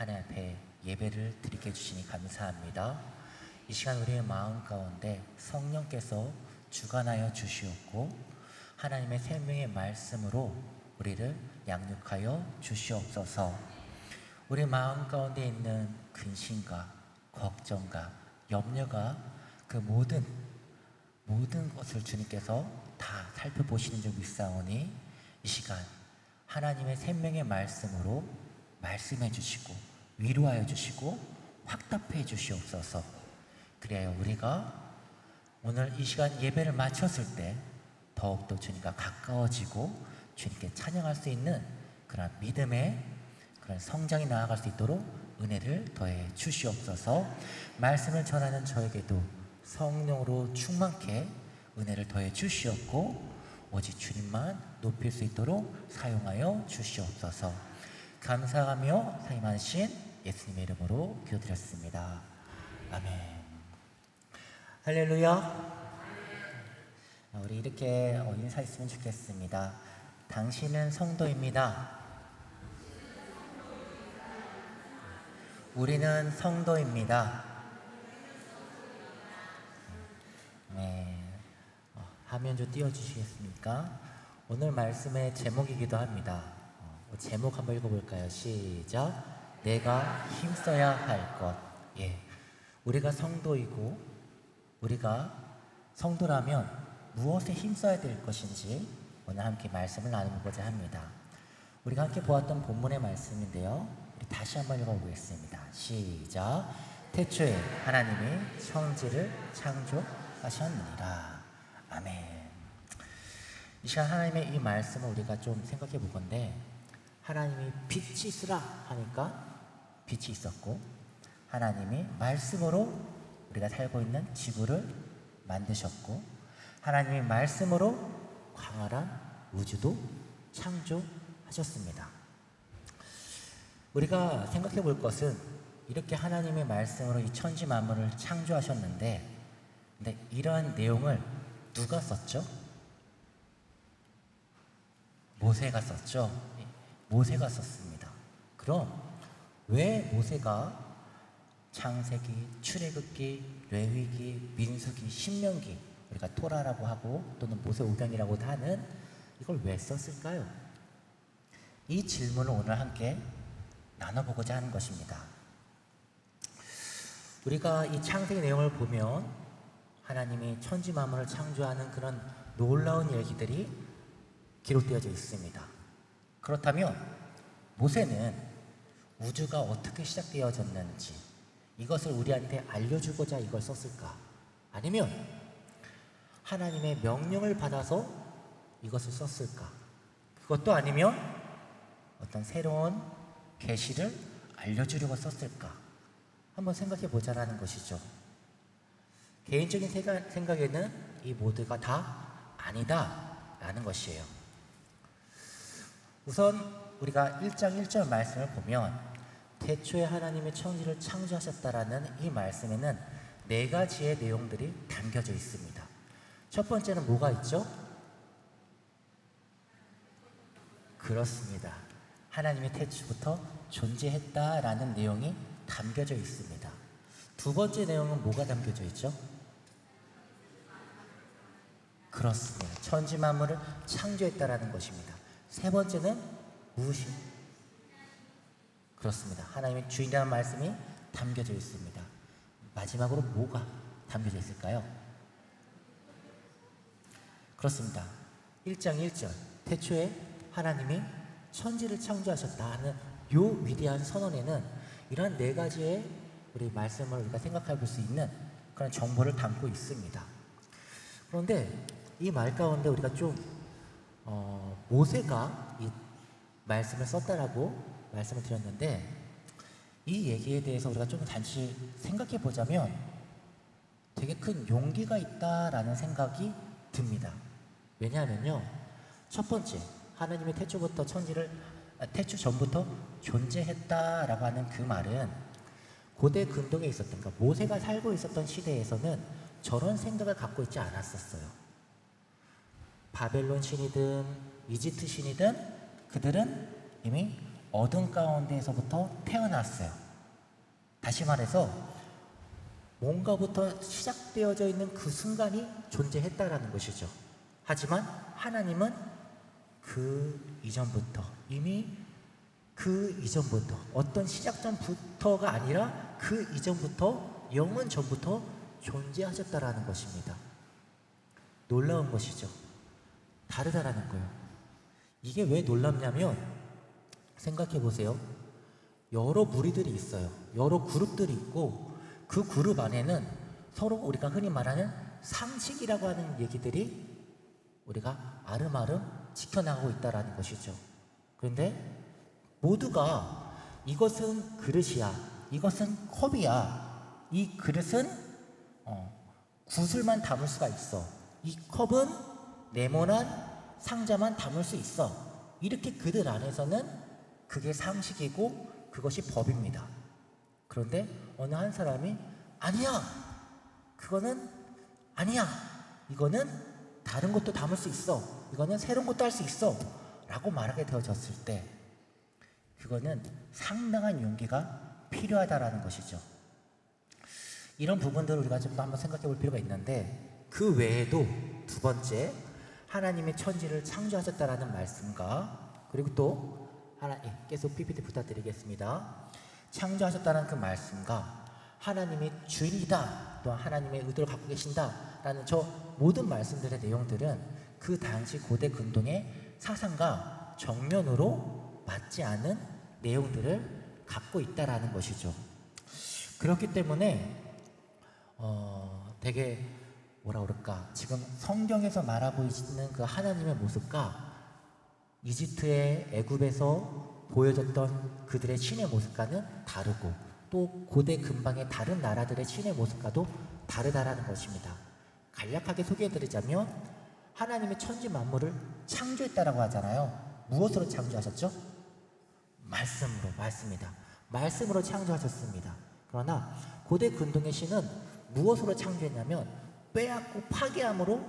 하나님 앞에 예배를 드리게 해주시니 감사합니다. 이 시간 우리의 마음 가운데 성령께서 주관하여 주시옵고 하나님의 생명의 말씀으로 우리를 양육하여 주시옵소서. 우리 마음 가운데 있는 근심과 걱정과 염려가 그 모든 것을 주님께서 다 살펴보시는 줄 믿사오니 이 시간 하나님의 생명의 말씀으로 말씀해 주시고 위로하여 주시고 확답해 주시옵소서. 그래야 우리가 오늘 이 시간 예배를 마쳤을 때 더욱더 주님과 가까워지고 주님께 찬양할 수 있는 그런 믿음의 그런 성장이 나아갈 수 있도록 은혜를 더해 주시옵소서. 말씀을 전하는 저에게도 성령으로 충만케 은혜를 더해 주시옵고 오직 주님만 높일 수 있도록 사용하여 주시옵소서. 감사하며 사임하신 예수님의 이름으로 기도드렸습니다. 아멘. 할렐루야. 우리 이렇게 인사했으면 좋겠습니다. 당신은 성도입니다. 우리는 성도입니다. 네. 화면 좀 띄워주시겠습니까? 오늘 말씀의 제목이기도 합니다. 제목 한번 읽어볼까요? 시작. 내가 힘써야 할 것. 예. 우리가 성도이고 우리가 성도라면 무엇에 힘써야 될 것인지 오늘 함께 말씀을 나누고자 합니다. 우리가 함께 보았던 본문의 말씀인데요. 우리 다시 한번 읽어보겠습니다. 시작. 태초에 하나님이 천지를 창조하셨느니라. 아멘. 이 시간 하나님의 이 말씀을 우리가 좀 생각해 볼 건데, 하나님이 빛이 있으라 하니까 빛이 있었고, 하나님이 말씀으로 우리가 살고 있는 지구를 만드셨고, 하나님이 말씀으로 광활한 우주도 창조하셨습니다. 우리가 생각해 볼 것은 이렇게 하나님의 말씀으로 이 천지 만물을 창조하셨는데, 근데 이러한 내용을 누가 썼죠? 모세가 썼죠. 모세가 썼습니다. 그럼 왜 모세가 창세기, 출애굽기, 레위기, 민수기, 신명기, 우리가 토라라고 하고 또는 모세오경이라고도 하는 이걸 왜 썼을까요? 이 질문을 오늘 함께 나눠보고자 하는 것입니다. 우리가 이 창세기 내용을 보면 하나님이 천지 만물을 창조하는 그런 놀라운 얘기들이 기록되어져 있습니다. 그렇다면 모세는 우주가 어떻게 시작되어졌는지 이것을 우리한테 알려주고자 이걸 썼을까? 아니면 하나님의 명령을 받아서 이것을 썼을까? 그것도 아니면 어떤 새로운 계시를 알려주려고 썼을까? 한번 생각해 보자라는 것이죠. 개인적인 생각에는 이 모두가 다 아니다라는 것이에요. 우선 우리가 1장 1절 말씀을 보면 태초에 하나님이 천지를 창조하셨다라는 이 말씀에는 4가지의 내용들이 담겨져 있습니다. 첫 번째는 뭐가 있죠? 그렇습니다. 하나님이 태초부터 존재했다라는 내용이 담겨져 있습니다. 두 번째 내용은 뭐가 담겨져 있죠? 그렇습니다. 천지 만물을 창조했다라는 것입니다. 세 번째는 무엇이? 그렇습니다. 하나님의 주인이라는 말씀이 담겨져 있습니다. 마지막으로 뭐가 담겨져 있을까요? 그렇습니다. 1장 1절 태초에 하나님이 천지를 창조하셨다 하는 요 위대한 선언에는 이러한 4가지의 우리 말씀을 우리가 생각해 볼 수 있는 그런 정보를 담고 있습니다. 그런데 이 말 가운데 우리가 좀 모세가 이 말씀을 썼다라고 말씀을 드렸는데, 이 얘기에 대해서 우리가 좀 잠시 생각해 보자면 되게 큰 용기가 있다라는 생각이 듭니다. 왜냐하면요, 첫 번째, 하나님의 태초 전부터 존재했다라고 하는 그 말은 고대 근동에 있었던, 그러니까 모세가 살고 있었던 시대에서는 저런 생각을 갖고 있지 않았었어요. 바벨론 신이든 이집트 신이든 그들은 이미 어둠 가운데에서부터 태어났어요. 다시 말해서 뭔가부터 시작되어져 있는 그 순간이 존재했다라는 것이죠. 하지만 하나님은 그 이전부터, 이미 그 이전부터, 어떤 시작점부터가 아니라 그 이전부터, 영원 전부터 존재하셨다라는 것입니다. 놀라운 것이죠. 다르다라는 거예요. 이게 왜 놀랍냐면, 생각해 보세요. 여러 무리들이 있어요. 여러 그룹들이 있고, 그 그룹 안에는 서로 우리가 흔히 말하는 상식이라고 하는 얘기들이 우리가 아름아름 지켜나가고 있다라는 것이죠. 그런데 모두가 이것은 그릇이야, 이것은 컵이야, 이 그릇은 구슬만 담을 수가 있어, 이 컵은 네모난 상자만 담을 수 있어, 이렇게 그들 안에서는 그게 상식이고 그것이 법입니다. 그런데 어느 한 사람이 아니야, 그거는 아니야, 이거는 다른 것도 담을 수 있어, 이거는 새로운 것도 할 수 있어 라고 말하게 되어졌을 때 그거는 상당한 용기가 필요하다라는 것이죠. 이런 부분들을 우리가 좀 한번 생각해 볼 필요가 있는데, 그 외에도 두 번째, 하나님의 천지를 창조하셨다라는 말씀과, 그리고 또 계속 PPT 부탁드리겠습니다. 창조하셨다는 그 말씀과 하나님이 주인이다, 또 하나님의 의도를 갖고 계신다라는 저 모든 말씀들의 내용들은 그 당시 고대 근동의 사상과 정면으로 맞지 않은 내용들을 갖고 있다라는 것이죠. 그렇기 때문에 되게 뭐라 그럴까, 지금 성경에서 말하고 있는 그 하나님의 모습과 이집트의 애굽에서 보여줬던 그들의 신의 모습과는 다르고, 또 고대 근방의 다른 나라들의 신의 모습과도 다르다라는 것입니다. 간략하게 소개해드리자면, 하나님이 천지 만물을 창조했다라고 하잖아요. 무엇으로 창조하셨죠? 말씀으로, 맞습니다. 말씀으로 창조하셨습니다. 그러나 고대 근동의 신은 무엇으로 창조했냐면 빼앗고 파괴함으로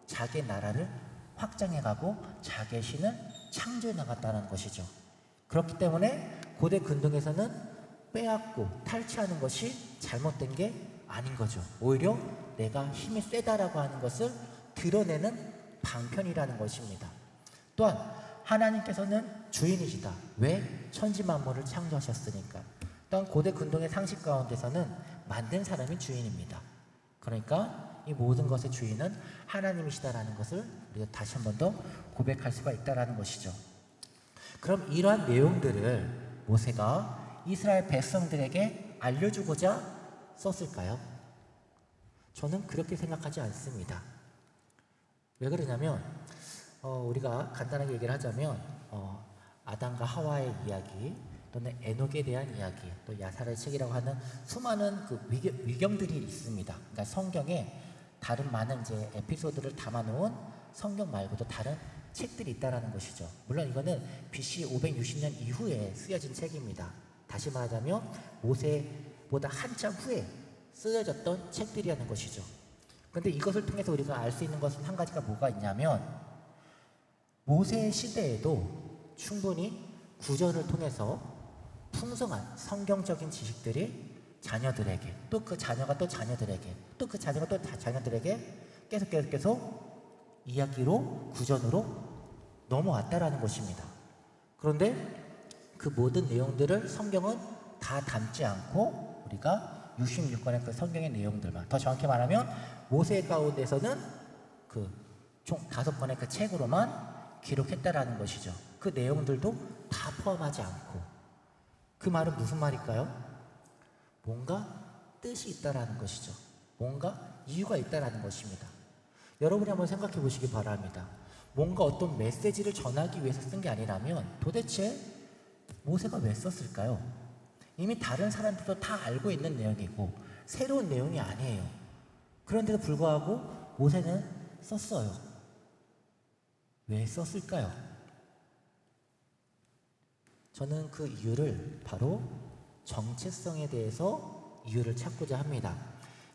자기의 나라를 확장해가고 자기의 신을 창조해 나갔다는 것이죠. 그렇기 때문에 고대 근동에서는 빼앗고 탈취하는 것이 잘못된 게 아닌 거죠. 오히려 내가 힘이 세다라고 하는 것을 드러내는 방편이라는 것입니다. 또한 하나님께서는 주인이시다. 왜? 천지 만물을 창조하셨으니까. 또한 고대 근동의 상식 가운데서는 만든 사람이 주인입니다. 그러니까 이 모든 것의 주인은 하나님이시다라는 것을 우리가 다시 한 번 더 고백할 수가 있다라는 것이죠. 그럼 이러한 내용들을 모세가 이스라엘 백성들에게 알려주고자 썼을까요? 저는 그렇게 생각하지 않습니다. 왜 그러냐면 우리가 간단하게 얘기를 하자면 아담과 하와의 이야기, 또는 에녹에 대한 이야기, 또 야살의 책이라고 하는 수많은 그 위경들이 있습니다. 그러니까 성경에 다른 많은 이제 에피소드를 담아놓은 성경 말고도 다른 책들이 있다라는 것이죠. 물론 이거는 BC 560년 이후에 쓰여진 책입니다. 다시 말하자면 모세보다 한참 후에 쓰여졌던 책들이라는 것이죠. 그런데 이것을 통해서 우리가 알 수 있는 것은 한 가지가 뭐가 있냐면, 모세의 시대에도 충분히 구절을 통해서 풍성한 성경적인 지식들이 자녀들에게, 또 그 자녀가 또 자녀들에게, 또 그 자녀가 또 자녀들에게 계속 이야기로, 구전으로 넘어왔다라는 것입니다. 그런데 그 모든 내용들을 성경은 다 담지 않고 우리가 66권의 그 성경의 내용들만, 더 정확히 말하면 모세 가운데서는 그 총 5권의 그 책으로만 기록했다라는 것이죠. 그 내용들도 다 포함하지 않고. 그 말은 무슨 말일까요? 뭔가 뜻이 있다라는 것이죠. 뭔가 이유가 있다라는 것입니다. 여러분이 한번 생각해 보시기 바랍니다. 뭔가 어떤 메시지를 전하기 위해서 쓴 게 아니라면 도대체 모세가 왜 썼을까요? 이미 다른 사람들도 다 알고 있는 내용이고 새로운 내용이 아니에요. 그런데도 불구하고 모세는 썼어요. 왜 썼을까요? 저는 그 이유를 바로 정체성에 대해서 이유를 찾고자 합니다.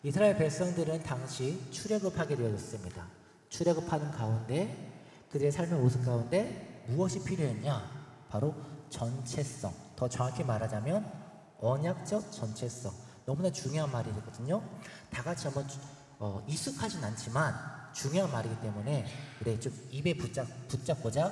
이스라엘 백성들은 당시 출애굽하게 되어졌습니다. 출애굽하는 가운데 그들의 삶의 모습 가운데 무엇이 필요했냐? 바로 전체성, 더 정확히 말하자면 언약적 전체성. 너무나 중요한 말이거든요. 다 같이 한번 익숙하진 않지만 중요한 말이기 때문에 우리 좀 입에 붙잡고자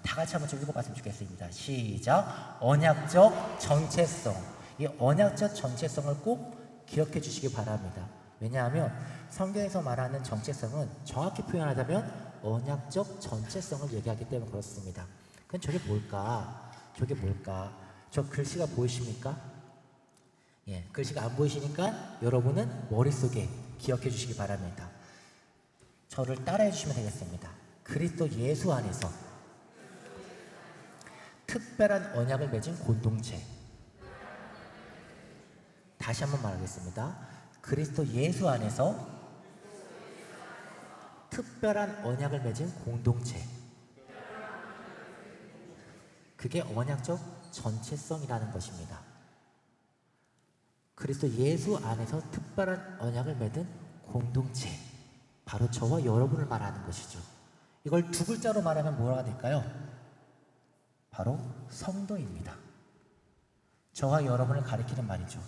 다 같이 한번 좀 읽어봤으면 좋겠습니다. 시작. 언약적 전체성. 이 언약적 전체성을 꼭 기억해 주시기 바랍니다. 왜냐하면 성경에서 말하는 정체성은 정확히 표현하자면 언약적 전체성을 얘기하기 때문에 그렇습니다. 그럼 저게 뭘까? 저게 뭘까? 저 글씨가 보이십니까? 예, 글씨가 안 보이시니까 여러분은 머릿속에 기억해 주시기 바랍니다. 저를 따라해 주시면 되겠습니다. 그리스도 예수 안에서 특별한 언약을 맺은 공동체. 다시 한번 말하겠습니다. 그리스도 예수 안에서 특별한 언약을 맺은 공동체. 그게 언약적 전체성이라는 것입니다. 그리스도 예수 안에서 특별한 언약을 맺은 공동체. 바로 저와 여러분을 말하는 것이죠. 이걸 두 글자로 말하면 뭐가 될까요? 바로 성도입니다. 저와 여러분을 가리키는 말이죠.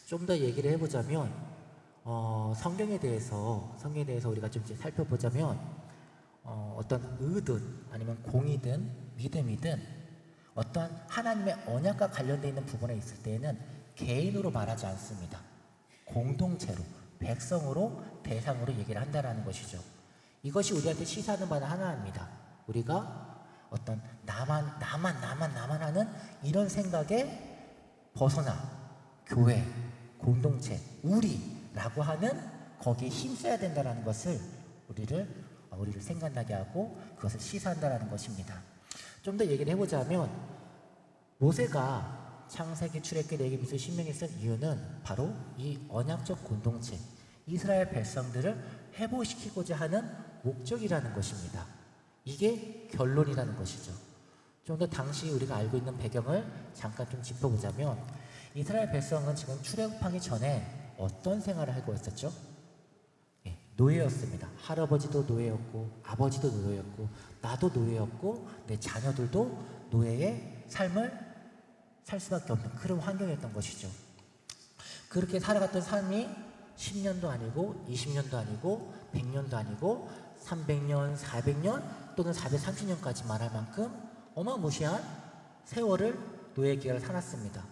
좀 더 얘기를 해보자면 성경에 대해서 우리가 좀 이제 살펴보자면 어떤 의든 아니면 공이든 믿음이든 어떠한 하나님의 언약과 관련되어 있는 부분에 있을 때에는 개인으로 말하지 않습니다. 공동체로, 백성으로, 대상으로 얘기를 한다는 것이죠. 이것이 우리한테 시사하는 바는 하나입니다. 우리가 어떤 나만 하는 이런 생각에 벗어나 교회, 공동체, 우리라고 하는 거기에 힘써야 된다는 것을 우리를 생각나게 하고 그것을 시사한다는 것입니다. 좀 더 얘기를 해보자면 모세가 창세기, 출애굽기, 레위기, 신명기를 쓴 이유는 바로 이 언약적 공동체, 이스라엘 백성들을 회복시키고자 하는 목적이라는 것입니다. 이게 결론이라는 것이죠. 좀 더 당시 우리가 알고 있는 배경을 잠깐 좀 짚어보자면 이스라엘 백성은 지금 출애굽하기 전에 어떤 생활을 하고 있었죠? 노예였습니다. 할아버지도 노예였고 아버지도 노예였고 나도 노예였고 내 자녀들도 노예의 삶을 살 수밖에 없는 그런 환경이었던 것이죠. 그렇게 살아갔던 삶이 10년도 아니고 20년도 아니고 100년도 아니고 300년, 400년 또는 430년까지 말할 만큼 어마무시한 세월을 노예 기간을 살았습니다.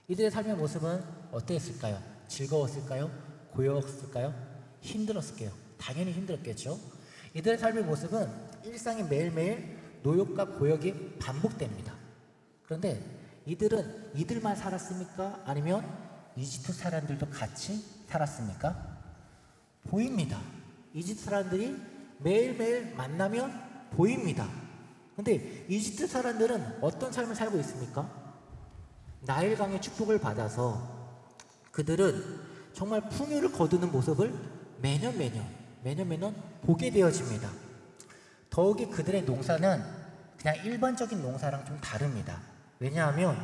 이들의 삶의 모습은 어땠을까요? 즐거웠을까요? 고요했을까요? 힘들었을까요? 당연히 힘들었겠죠. 이들의 삶의 모습은 일상이 매일매일 노역과 고역이 반복됩니다. 그런데 이들은 이들만 살았습니까? 아니면 이집트 사람들도 같이 살았습니까? 보입니다. 이집트 사람들이 매일매일 만나면 보입니다. 근데 이집트 사람들은 어떤 삶을 살고 있습니까? 나일강의 축복을 받아서 그들은 정말 풍요를 거두는 모습을 매년 보게 되어집니다. 더욱이 그들의 농사는 그냥 일반적인 농사랑 좀 다릅니다. 왜냐하면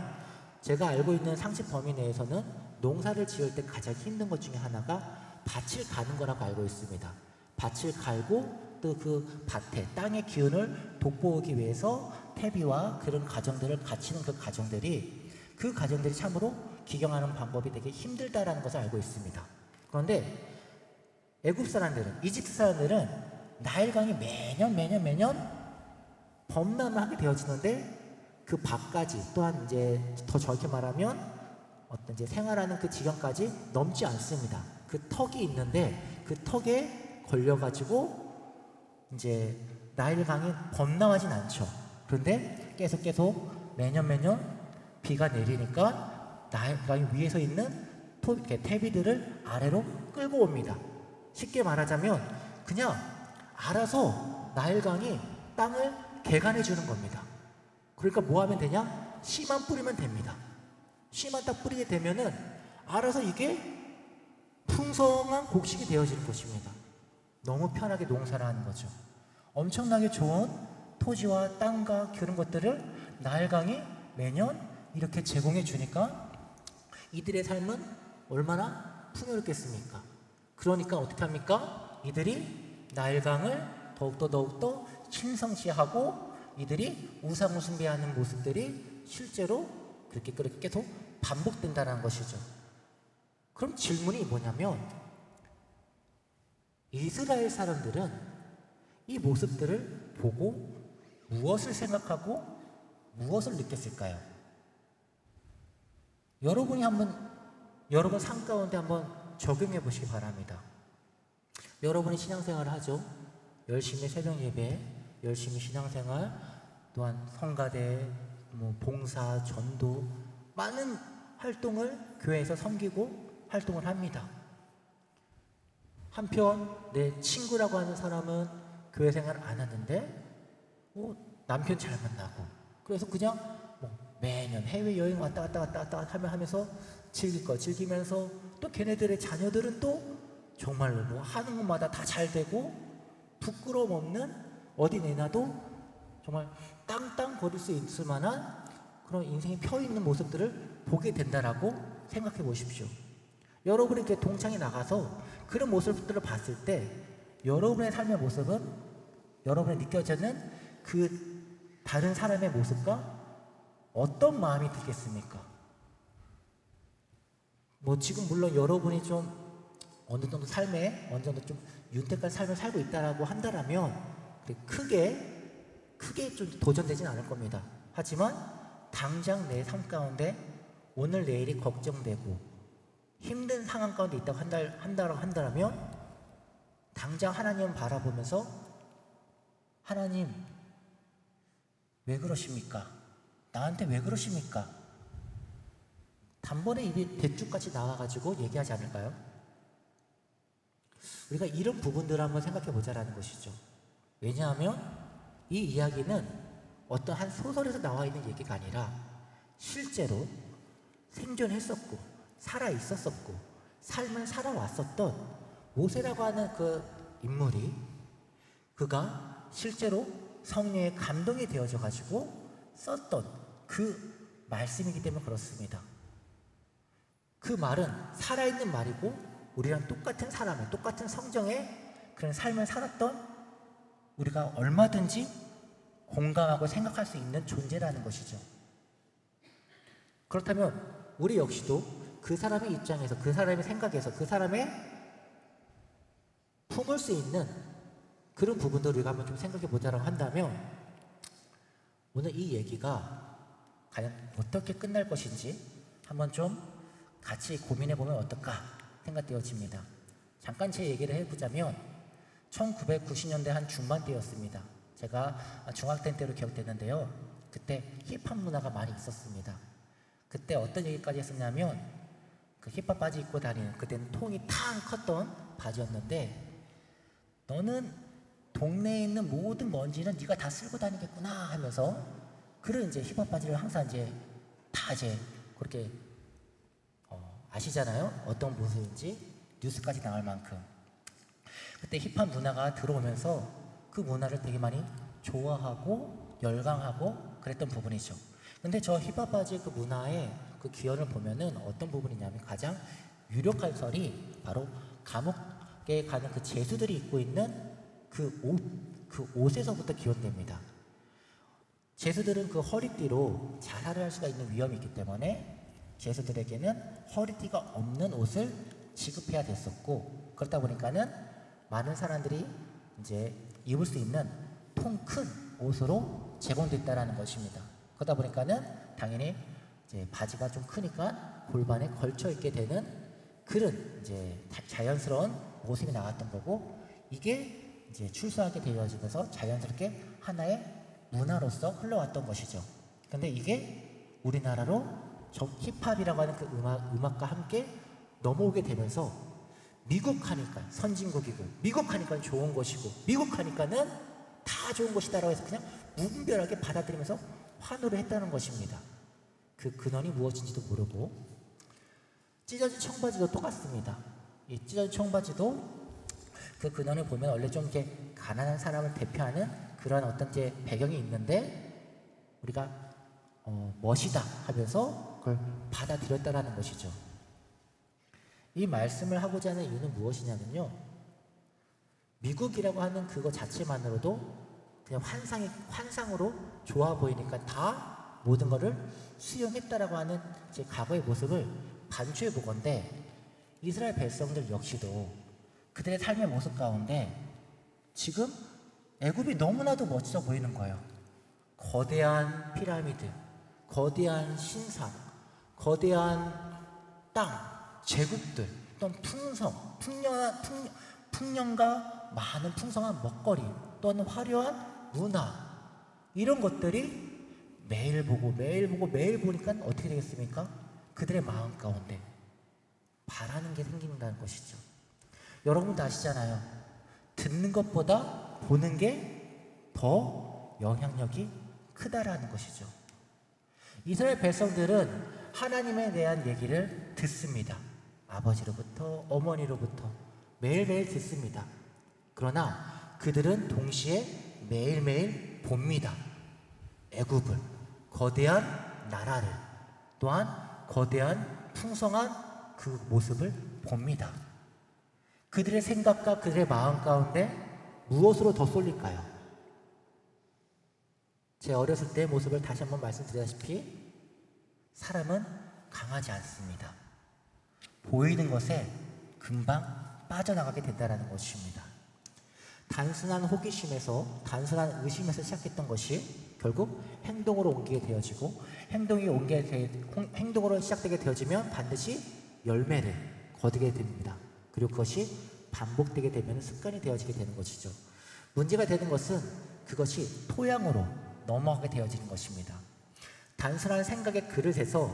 제가 알고 있는 상식 범위 내에서는 농사를 지을 때 가장 힘든 것 중에 하나가 밭을 가는 거라고 알고 있습니다. 밭을 갈고 또 그 밭에 땅의 기운을 돋보이기 위해서 퇴비와 그런 가정들을 갖추는 그 가정들이 참으로 기경하는 방법이 되게 힘들다라는 것을 알고 있습니다. 그런데 애굽 사람들은, 이집트 사람들은 나일강이 매년 범람을 하게 되어지는데 그 밭까지 또한 이제 더 정확히 말하면 어떤 이제 생활하는 그 지경까지 넘지 않습니다. 그 턱이 있는데 그 턱에 걸려가지고 이제 나일강이 범람하진 않죠. 그런데 계속 매년 비가 내리니까 나일강이 위에서 있는 퇴비들을 아래로 끌고 옵니다. 쉽게 말하자면 그냥 알아서 나일강이 땅을 개간해 주는 겁니다. 그러니까 뭐 하면 되냐? 씨만 뿌리면 됩니다. 씨만 딱 뿌리게 되면은 알아서 이게 풍성한 곡식이 되어지는 것입니다. 너무 편하게 농사를 하는 거죠. 엄청나게 좋은 토지와 땅과 그런 것들을 나일강이 매년 이렇게 제공해 주니까 이들의 삶은 얼마나 풍요롭겠습니까? 그러니까 어떻게 합니까? 이들이 나일강을 더욱더 신성시하고 이들이 우상을 숭배하는 모습들이 실제로 그렇게 계속 반복된다는 것이죠. 그럼 질문이 뭐냐면, 이스라엘 사람들은 이 모습들을 보고 무엇을 생각하고 무엇을 느꼈을까요? 여러분 삶 가운데 한번 적용해 보시기 바랍니다. 여러분이 신앙생활을 하죠. 열심히 새벽 예배, 열심히 신앙생활, 또한 성가대, 봉사, 전도, 많은 활동을 교회에서 섬기고 활동을 합니다. 한편 내 친구라고 하는 사람은 교회 생활을 안 하는데 남편 잘 만나고, 그래서 그냥 매년 해외여행 왔다 갔다 하면서 즐길 거 즐기면서, 또 걔네들의 자녀들은 또 정말로 하는 것마다 다 잘 되고 부끄러움 없는, 어디 내놔도 정말 땅땅거릴 수 있을 만한 그런 인생이 펴있는 모습들을 보게 된다라고 생각해 보십시오. 여러분이 이렇게 동창회 나가서 그런 모습들을 봤을 때 여러분의 삶의 모습은, 여러분이 느껴지는 그 다른 사람의 모습과 어떤 마음이 들겠습니까? 지금 물론 여러분이 좀 어느 정도 좀 윤택한 삶을 살고 있다라고 한다라면 크게 좀 도전되진 않을 겁니다. 하지만 당장 내 삶 가운데 오늘 내일이 걱정되고 힘든 상황 가운데 있다고 한다라면 당장 하나님을 바라보면서, 하나님 왜 그러십니까? 나한테 왜 그러십니까? 단번에 입이 대축같이 나와가지고 얘기하지 않을까요? 우리가 이런 부분들을 한번 생각해 보자라는 것이죠. 왜냐하면 이 이야기는 어떤 한 소설에서 나와 있는 얘기가 아니라 실제로 생존했었고 살아 있었었고 삶을 살아왔었던 모세라고 하는 그 인물이, 그가 실제로 성령의 감동이 되어져 가지고 썼던 그 말씀이기 때문에 그렇습니다. 그 말은 살아있는 말이고 우리랑 똑같은 사람의, 똑같은 성정의 그런 삶을 살았던 우리가 얼마든지 공감하고 생각할 수 있는 존재라는 것이죠. 그렇다면 우리 역시도 그 사람의 입장에서, 그 사람의 생각에서, 그 사람의 품을 수 있는 그런 부분들을 우리가 한번 좀 생각해 보자라고 한다면, 오늘 이 얘기가 과연 어떻게 끝날 것인지 한번 좀 같이 고민해 보면 어떨까 생각되어집니다. 잠깐 제 얘기를 해보자면 1990년대 한 중반 때였습니다. 제가 중학생 때로 기억되는데요. 그때 힙합 문화가 많이 있었습니다. 그때 어떤 얘기까지 했었냐면, 그 힙합 바지 입고 다니는, 그때는 통이 탕 컸던 바지였는데, 너는 동네에 있는 모든 먼지는 네가 다 쓸고 다니겠구나 하면서, 그런 이제 힙합 바지를 항상 다 그렇게 아시잖아요. 어떤 모습인지 뉴스까지 나올 만큼. 그때 힙합 문화가 들어오면서 그 문화를 되게 많이 좋아하고 열광하고 그랬던 부분이죠. 근데 저 힙합 바지의 그 문화의 그 기원을 보면은 어떤 부분이냐면, 가장 유력한 설이 바로 감옥에 가는 그 죄수들이 입고 있는 그 옷에서부터 기원됩니다. 죄수들은 그 허리띠로 자살을 할 수가 있는 위험이 있기 때문에 죄수들에게는 허리띠가 없는 옷을 지급해야 됐었고, 그렇다 보니까는 많은 사람들이 이제 입을 수 있는 통 큰 옷으로 제공됐다라는 것입니다. 그러다 보니까는 당연히 이제 바지가 좀 크니까 골반에 걸쳐 있게 되는 그런 이제 자연스러운 모습이 나왔던 거고, 이게 이제 출소하게 되어지면서 자연스럽게 하나의 문화로서 흘러왔던 것이죠. 근데 이게 우리나라로 힙합이라고 하는 그 음악과 함께 넘어오게 되면서, 미국 하니까 선진국이고, 미국 하니까 좋은 것이고, 미국 하니까는 다 좋은 것이다라고 해서 그냥 무분별하게 받아들이면서 환호를 했다는 것입니다. 그 근원이 무엇인지도 모르고. 찢어진 청바지도 똑같습니다. 이 찢어진 청바지도 그 근원을 보면 원래 좀 이렇게 가난한 사람을 대표하는 그런 어떤 이제 배경이 있는데, 우리가 멋이다 하면서 그걸 받아들였다라는 것이죠. 이 말씀을 하고자 하는 이유는 무엇이냐면요, 미국이라고 하는 그거 자체만으로도 그냥 환상으로 좋아 보이니까 다 모든 것을 수용했다라고 하는 제 과거의 모습을 반추해 보건대 이스라엘 백성들 역시도 그들의 삶의 모습 가운데 지금 애굽이 너무나도 멋져 보이는 거예요. 거대한 피라미드, 거대한 신상, 거대한 땅, 제국들, 또는 풍년과 많은 풍성한 먹거리, 또는 화려한 문화, 이런 것들이 매일 보고 매일 보니까 어떻게 되겠습니까? 그들의 마음 가운데 바라는 게 생긴다는 것이죠. 여러분도 아시잖아요. 듣는 것보다 보는 게 더 영향력이 크다라는 것이죠. 이스라엘 백성들은 하나님에 대한 얘기를 듣습니다. 아버지로부터, 어머니로부터 매일매일 듣습니다. 그러나 그들은 동시에 매일매일 봅니다. 애굽을, 거대한 나라를, 또한 거대한 풍성한 그 모습을 봅니다. 그들의 생각과 그들의 마음 가운데 무엇으로 더 쏠릴까요? 제 어렸을 때의 모습을 다시 한번 말씀드리다시피 사람은 강하지 않습니다. 보이는 것에 금방 빠져나가게 된다는 것입니다. 단순한 호기심에서, 단순한 의심에서 시작했던 것이 결국 행동으로 옮기게 되어지고, 행동으로 시작되게 되어지면 반드시 열매를 거두게 됩니다. 그리고 그것이 반복되게 되면 습관이 되어지게 되는 것이죠. 문제가 되는 것은 그것이 토양으로 넘어가게 되어지는 것입니다. 단순한 생각의 그릇에서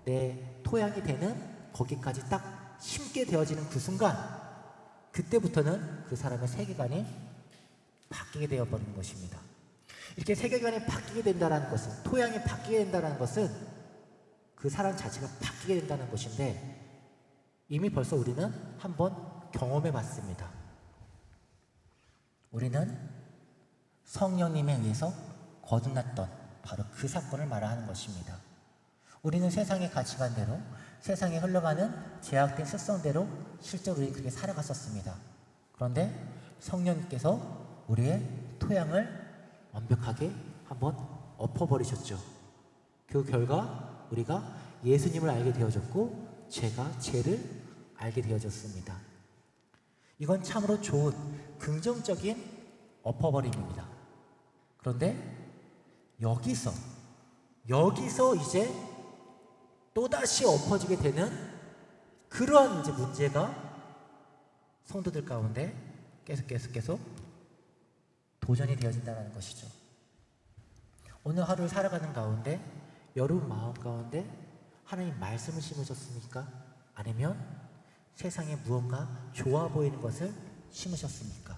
내 토양이 되는 거기까지 딱 심게 되어지는 그 순간, 그때부터는 그 사람의 세계관이 바뀌게 되어버리는 것입니다. 이렇게 세계관이 바뀌게 된다는 것은, 토양이 바뀌게 된다는 것은 그 사람 자체가 바뀌게 된다는 것인데, 이미 벌써 우리는 한번 경험해 봤습니다. 우리는 성령님에 의해서 거듭났던 바로 그 사건을 말하는 것입니다. 우리는 세상의 가치관대로, 세상에 흘러가는 제약된 습성대로 실제로 우리는 그렇게 살아갔었습니다. 그런데 성령님께서 우리의 토양을 완벽하게 한번 엎어버리셨죠. 그 결과 우리가 예수님을 알게 되어졌고 죄가 죄를 알게 되어졌습니다. 이건 참으로 좋은 긍정적인 엎어버림입니다. 그런데 여기서 이제 또다시 엎어지게 되는 그러한 이제 문제가 성도들 가운데 계속 도전이 되어진다는 것이죠. 오늘 하루를 살아가는 가운데 여러분 마음 가운데 하나님 말씀을 심으셨습니까? 아니면 세상에 무언가 좋아 보이는 것을 심으셨습니까?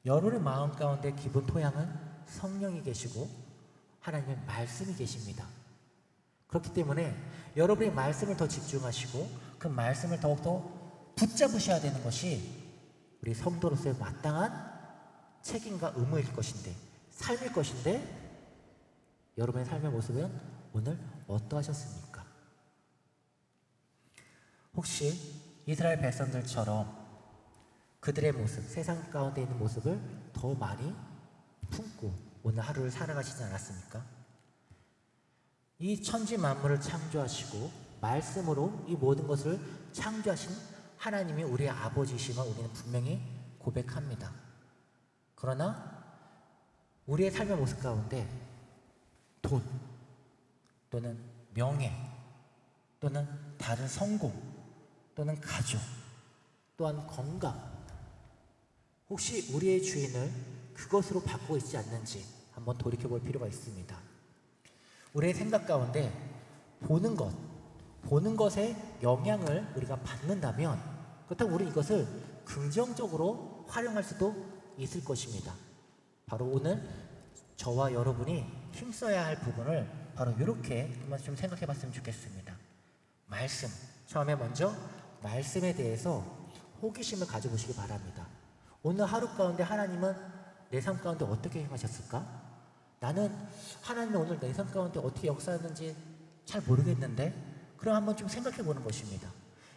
여러분의 마음 가운데 기본 토양은 성령이 계시고 하나님의 말씀이 계십니다. 그렇기 때문에 여러분의 말씀을 더 집중하시고 그 말씀을 더욱더 붙잡으셔야 되는 것이 우리 성도로서의 마땅한 책임과 의무일 것인데, 삶일 것인데, 여러분의 삶의 모습은 오늘 어떠하셨습니까? 혹시 이스라엘 백성들처럼 그들의 모습, 세상 가운데 있는 모습을 더 많이 품고 오늘 하루를 살아가시지 않았습니까? 이 천지 만물을 창조하시고 말씀으로 이 모든 것을 창조하신 하나님이 우리의 아버지이심을 우리는 분명히 고백합니다. 그러나 우리의 삶의 모습 가운데 돈 또는 명예 또는 다른 성공 또는 가족 또한 건강, 혹시 우리의 주인을 그것으로 바꾸고 있지 않는지 한번 돌이켜볼 필요가 있습니다. 우리의 생각 가운데 보는 것의 영향을 우리가 받는다면 그렇다면 우리 이것을 긍정적으로 활용할 수도 있을 것입니다. 바로 오늘 저와 여러분이 힘써야 할 부분을 바로 이렇게 한번 좀 생각해 봤으면 좋겠습니다. 말씀, 처음에 먼저 말씀에 대해서 호기심을 가져보시기 바랍니다. 오늘 하루 가운데 하나님은 내 삶 가운데 어떻게 행하셨을까? 나는 하나님이 오늘 내 삶 가운데 어떻게 역사하는지 잘 모르겠는데, 그럼 한번 좀 생각해 보는 것입니다.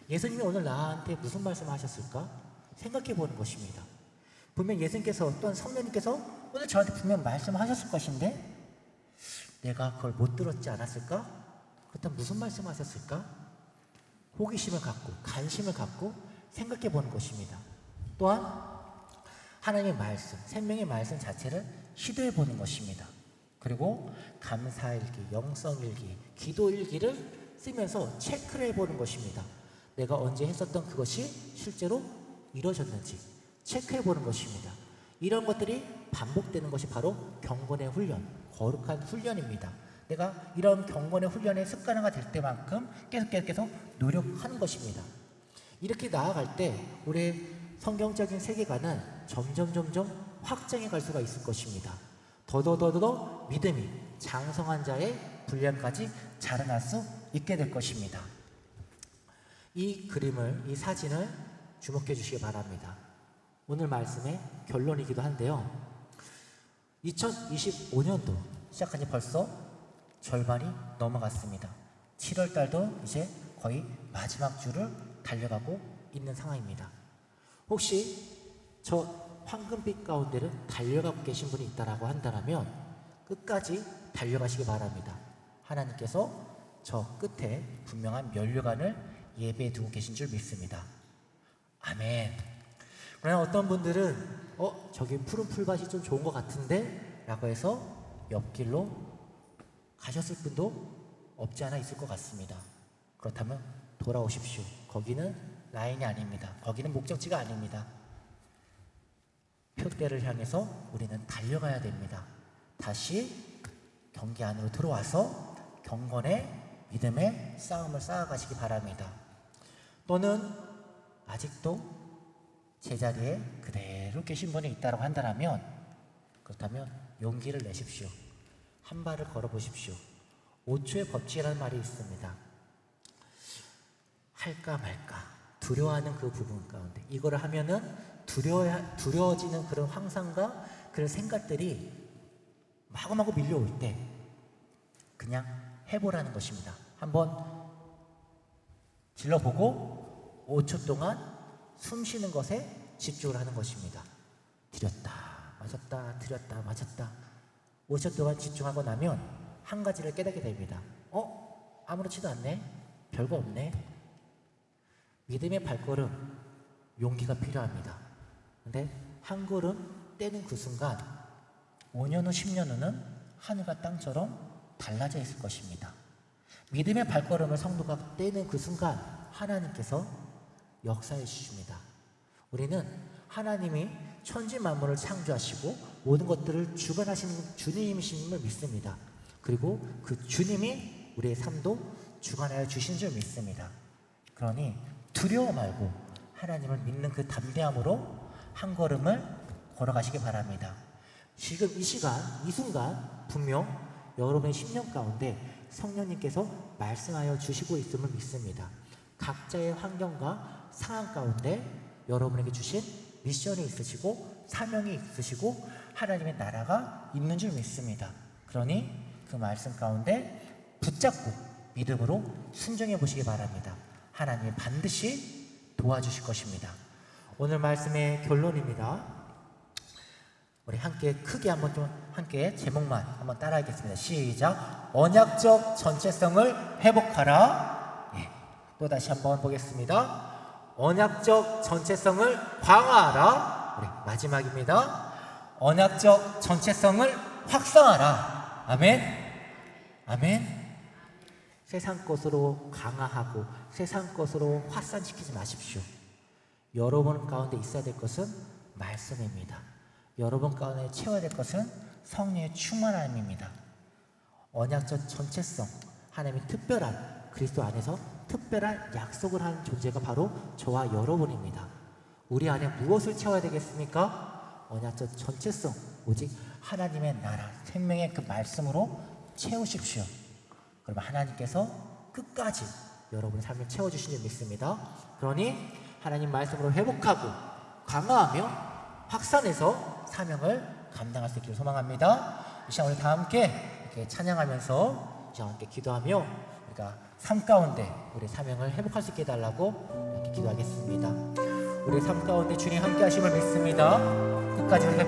예수님이 오늘 나한테 무슨 말씀을 하셨을까? 생각해 보는 것입니다. 분명 예수님께서 또한 성령님께서 오늘 저한테 분명 말씀하셨을 것인데 내가 그걸 못 들었지 않았을까? 그렇다면 무슨 말씀하셨을까? 호기심을 갖고 관심을 갖고 생각해 보는 것입니다. 또한 하나님의 말씀, 생명의 말씀 자체를 시도해 보는 것입니다. 그리고 감사일기, 영성일기, 기도일기를 쓰면서 체크를 해보는 것입니다. 내가 언제 했었던 그것이 실제로 이루어졌는지 체크해 보는 것입니다. 이런 것들이 반복되는 것이 바로 경건의 훈련, 거룩한 훈련입니다. 내가 이런 경건의 훈련의 습관화가 될 때만큼 계속 노력하는 것입니다. 이렇게 나아갈 때 우리의 성경적인 세계관은 점점 확장해 갈 수가 있을 것입니다. 더더 믿음이 장성한 자의 분량까지 자라날 수 있게 될 것입니다. 이 그림을, 이 사진을 주목해 주시기 바랍니다. 오늘 말씀의 결론이기도 한데요. 2025년도 시작한 지 벌써 절반이 넘어갔습니다. 7월 달도 이제 거의 마지막 주를 달려가고 있는 상황입니다. 혹시 저 황금빛 가운데를 달려가고 계신 분이 있다라고 한다면 끝까지 달려가시기 바랍니다. 하나님께서 저 끝에 분명한 면류관을 예배해 두고 계신 줄 믿습니다. 아멘. 그러나 어떤 분들은 저기 푸른 풀밭이 좀 좋은 것 같은데 라고 해서 옆길로 가셨을 분도 없지 않아 있을 것 같습니다. 그렇다면 돌아오십시오. 거기는 라인이 아닙니다. 거기는 목적지가 아닙니다. 표대를 향해서 우리는 달려가야 됩니다. 다시 경기 안으로 들어와서 경건의 믿음의 싸움을 쌓아가시기 바랍니다. 또는 아직도 제자리에 그대로 계신 분이 있다고 한다면 그렇다면 용기를 내십시오. 한 발을 걸어보십시오. 5초의 법칙이라는 말이 있습니다. 할까 말까 두려워하는 그 부분 가운데 이거를 하면은 두려워지는 그런 환상과 그런 생각들이 마구마구 밀려올 때 그냥 해보라는 것입니다. 한번 질러보고 5초 동안 숨 쉬는 것에 집중을 하는 것입니다. 들였다 마셨다 들였다 마셨다 5초 동안 집중하고 나면 한 가지를 깨닫게 됩니다. 아무렇지도 않네. 별거 없네. 믿음의 발걸음 용기가 필요합니다. 근데 한 걸음 떼는 그 순간 5년 후 10년 후는 하늘과 땅처럼 달라져 있을 것입니다. 믿음의 발걸음을 성도가 떼는 그 순간 하나님께서 역사해 주십니다. 우리는 하나님이 천지 만물을 창조하시고 모든 것들을 주관하시는 주님이심을 믿습니다. 그리고 그 주님이 우리의 삶도 주관하여 주신 줄 믿습니다. 그러니 두려워 말고 하나님을 믿는 그 담대함으로 한 걸음을 걸어가시기 바랍니다. 지금 이 시간, 이 순간 분명 여러분의 10년 가운데 성령님께서 말씀하여 주시고 있음을 믿습니다. 각자의 환경과 상황 가운데 여러분에게 주신 미션이 있으시고 사명이 있으시고 하나님의 나라가 있는 줄 믿습니다. 그러니 그 말씀 가운데 붙잡고 믿음으로 순종해 보시기 바랍니다. 하나님이 반드시 도와주실 것입니다. 오늘 말씀의 결론입니다. 우리 함께 크게 한번 좀 함께 제목만 한번 따라하겠습니다. 시작. 언약적 전체성을 회복하라. 또다시 한번 보겠습니다. 언약적 전체성을 강화하라. 우리 마지막입니다. 언약적 전체성을 확성하라. 아멘. 아멘. 세상 것으로 강화하고 세상 것으로 확산시키지 마십시오. 여러분 가운데 있어야 될 것은 말씀입니다. 여러분 가운데 채워야 될 것은 성령의 충만함입니다. 언약적 전체성, 하나님의 특별한 그리스도 안에서 특별한 약속을 하는 존재가 바로 저와 여러분입니다. 우리 안에 무엇을 채워야 되겠습니까? 언약적 전체성, 오직 하나님의 나라, 생명의 그 말씀으로 채우십시오. 그러면 하나님께서 끝까지 여러분의 삶을 채워주시는 줄 믿습니다. 그러니 하나님 말씀으로 회복하고 강화하며 확산해서 사명을 감당할 수 있기를 소망합니다. 이 시간 우리 다 함께 이렇게 찬양하면서 이 시간 함께 기도하며 우리가 삶 가운데 우리 사명을 회복할 수 있게 해달라고 이렇게 기도하겠습니다. 우리 삶 가운데 주님 함께 하심을 믿습니다. 끝까지 우리가